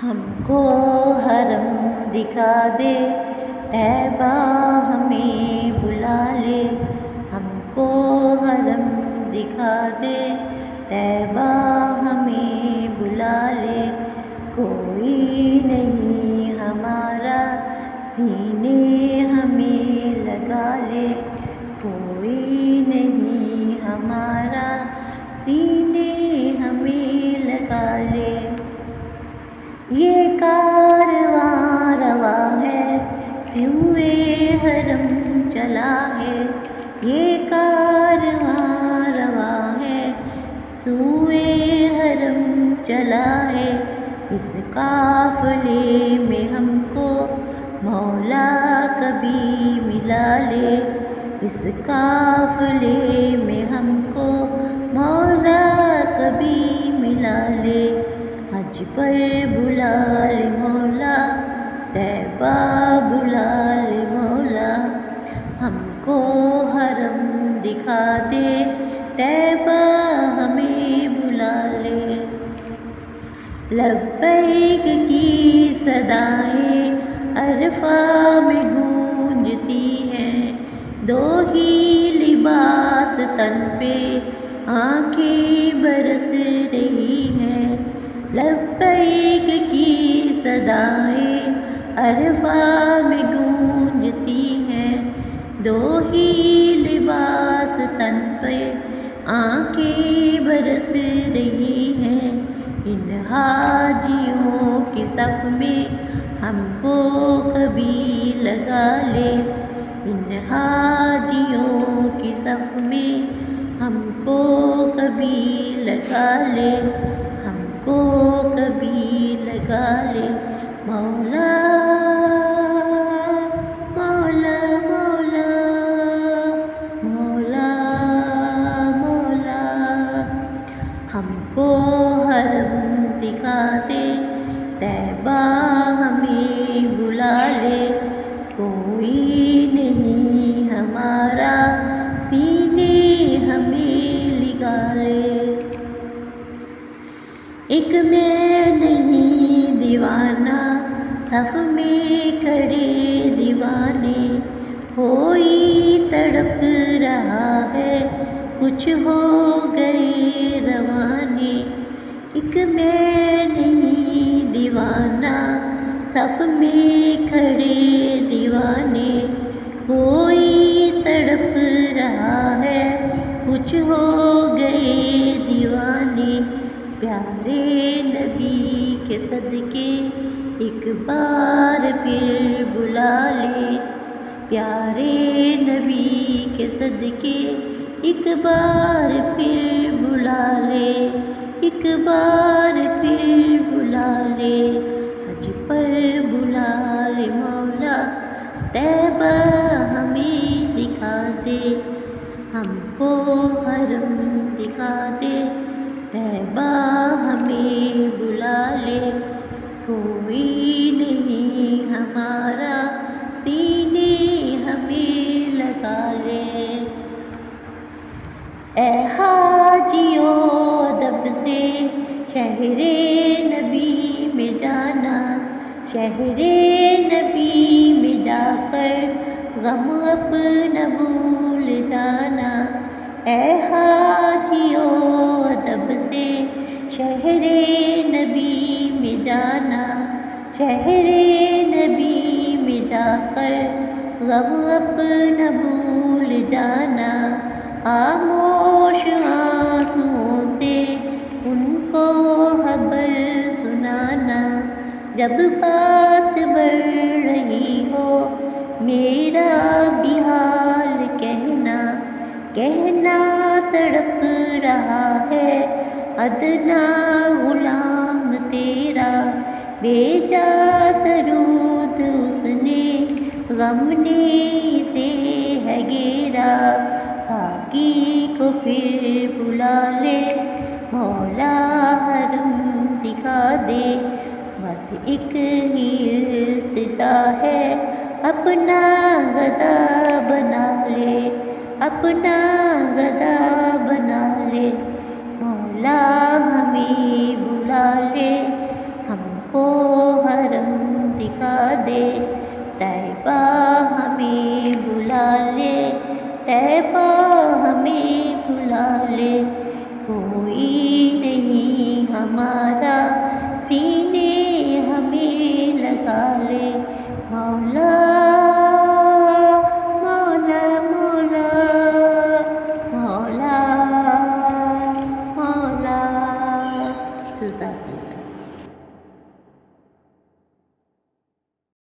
ہم کو حرم دکھا دے، طیبہ ہمیں بلا لے۔ ہم کو حرم دکھا دے، طیبہ ہمیں بلا لے۔ کوئی نہیں ہمارا، سینے ہمیں لگا لے۔ کوئی نہیں ہمارا، سینے ہمیں لگا لے۔ یہ کارواں رواں ہے، سوئے حرم چلا ہے۔ یہ کارواں رواں ہے، سوئے حرم چلا ہے۔ اس قافلے میں ہم کو مولا کبھی ملا لے۔ اس قافلے میں ہم کو مولا کبھی ملا لے۔ حج پر بلا لے مولا، طیبہ بلا لے مولا۔ ہم کو حرم دکھا دے، طیبہ ہمیں بلا لے۔ لبیک کی صدائیں عرفہ میں گونجتی ہیں، دو ہی لباس تن پہ آنکھیں برس رہی ہیں۔ لبیک کی صدائیں عرفہ میں گونجتی ہیں، دو ہی لباس تن پہ آنکھیں برس رہی ہیں۔ ان حاجیوں کی صف میں ہم کو کبھی لگا لے۔ ان حاجیوں کی صف میں ہم کو کبھی لگا لے۔ ہم کو کبھی لگا لے۔ مولا مولا مولا مولا مولا۔ ہم کو حرم دکھا دے، طیبہ ہمیں بلا لے۔ کوئی نہیں ہمارا، سینے ہمیں لگا لے۔ ایک میں نہیں دیوانہ، صف میں کھڑے دیوانے۔ کوئی تڑپ رہا ہے، کچھ ہو گئے روانے۔ ایک میں نہیں دیوانہ، صف میں کھڑے دیوانے۔ کوئی تڑپ رہا ہے، کچھ ہو گئے دیوانے۔ پیارے نبی کے صدقے ایک بار پھر بلا لے۔ پیارے نبی کے صدقے ایک بار پھر بلا لے۔ ایک بار پھر بلا لے۔ حج پر بلا لے مولا، طیبہ ہمیں دکھا دے۔ ہم کو حرم دکھا دے، طیبہ ہمیں بلا لے۔ کوئی نہیں ہمارا، سینے ہمیں لگا لے۔ اے حاجیو ادب سے شہر نبی میں جانا، شہر نبی میں جا کر غم اپنا بھول جانا۔ اے حاجیو ادب سے شہر نبی میں جانا، شہر نبی میں جا کر غم اپنا بھول جانا۔ خاموش آنسوؤں سے ان کو خبر سنانا، جب بات بڑھ رہی ہو میرا بھی حال کہنا۔ کہنا تڑپ رہا ہے ادنیٰ غلام تیرا، بھیجا درود اس نے غم نے اسے ہے گھیرا۔ ساقی کو پھر بلا لے مولا، حرم دکھا دے۔ بس ایک ہی التجا ہے، اپنا گدا بنا لے۔ اپنا گدا بنا لے مولا، ہمیں بلا لے۔ ہم کو طیبہ ہمیں بلا لے، کوئی نہیں ہمارا